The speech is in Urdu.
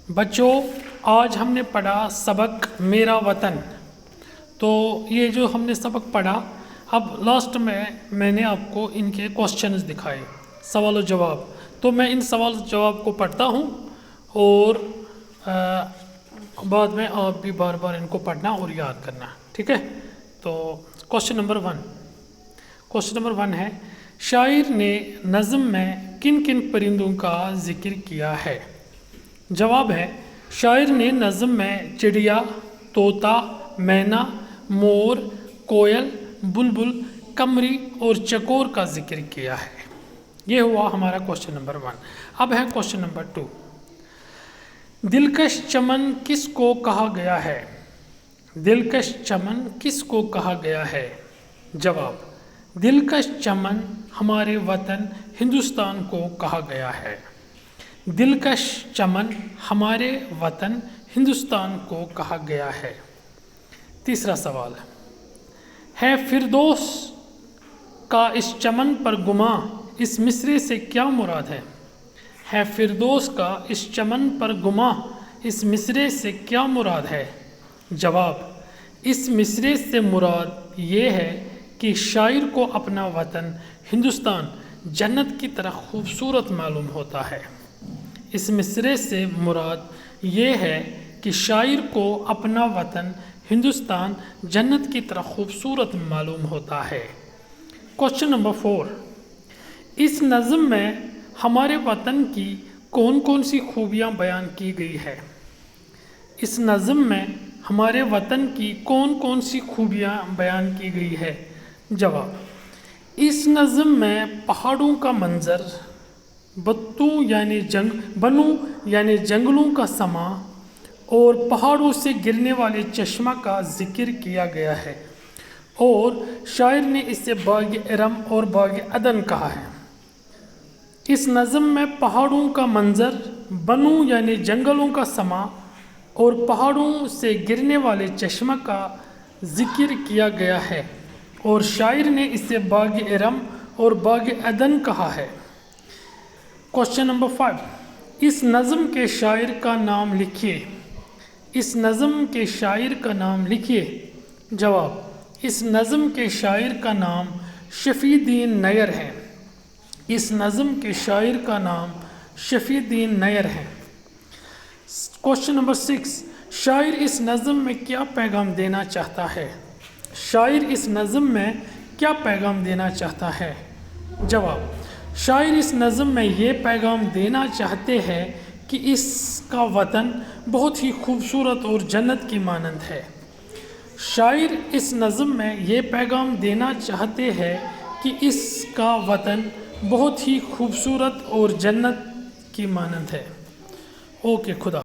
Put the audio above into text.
بچوں آج ہم نے پڑھا سبق میرا وطن. تو یہ جو ہم نے سبق پڑھا، اب لاسٹ میں نے آپ کو ان کے کوشچنز دکھائے، سوال و جواب. تو میں ان سوال و جواب کو پڑھتا ہوں اور بعد میں آپ بھی بار بار ان کو پڑھنا اور یاد کرنا، ٹھیک ہے؟ تو کوشچن نمبر 1 ہے، شاعر نے نظم میں کن کن پرندوں کا ذکر کیا ہے؟ جواب ہے، شاعر نے نظم میں چڑیا، طوطا، مینا، مور، کوئل، بلبل، قمری اور چکور کا ذکر کیا ہے. یہ ہوا ہمارا کوشچن نمبر 1. اب ہے کوشچن نمبر 2. دلکش چمن کس کو کہا گیا ہے؟ دلکش چمن کس کو کہا گیا ہے؟ جواب، دلکش چمن ہمارے وطن ہندوستان کو کہا گیا ہے. دلکش چمن ہمارے وطن ہندوستان کو کہا گیا ہے. تیسرا سوال ہے، فردوس کا اس چمن پر گماں اس مصرعے سے کیا مراد ہے؟ ہے فردوس کا اس چمن پر گماں اس مصرعے سے کیا مراد ہے؟ جواب، اس مصرعے سے مراد یہ ہے کہ شاعر کو اپنا وطن ہندوستان جنت کی طرح خوبصورت معلوم ہوتا ہے. اس مصرعے سے مراد یہ ہے کہ شاعر کو اپنا وطن ہندوستان جنت کی طرح خوبصورت معلوم ہوتا ہے. کوشچن نمبر 4، اس نظم میں ہمارے وطن کی کون کون سی خوبیاں بیان کی گئی ہے؟ اس نظم میں ہمارے وطن کی کون کون سی خوبیاں بیان کی گئی ہے؟ جواب، اس نظم میں پہاڑوں کا منظر، بنو یعنی جنگلوں کا سما اور پہاڑوں سے گرنے والے چشمہ کا ذکر کیا گیا ہے، اور شاعر نے اسے باغ ارم اور باغ عدن کہا ہے. اس نظم میں پہاڑوں کا منظر، بنو یعنی جنگلوں کا سما اور پہاڑوں سے گرنے والے چشمہ کا ذکر کیا گیا ہے، اور شاعر نے اسے باغ ارم اور باغ عدن کہا ہے. کوشچن نمبر 5، اس نظم کے شاعر کا نام لکھیے. اس نظم کے شاعر کا نام لکھیے. جواب، اس نظم کے شاعر کا نام شفیع الدین نیر ہے. اس نظم کے شاعر کا نام شفیع الدین نیر ہے. کوشچن نمبر 6، شاعر اس نظم میں کیا پیغام دینا چاہتا ہے؟ شاعر اس نظم میں کیا پیغام دینا چاہتا ہے؟ جواب، شاعر اس نظم میں یہ پیغام دینا چاہتے ہیں کہ اس کا وطن بہت ہی خوبصورت اور جنت کی مانند ہے. شاعر اس نظم میں یہ پیغام دینا چاہتے ہیں کہ اس کا وطن بہت ہی خوبصورت اور جنت کی مانند ہے. اوکے، خدا.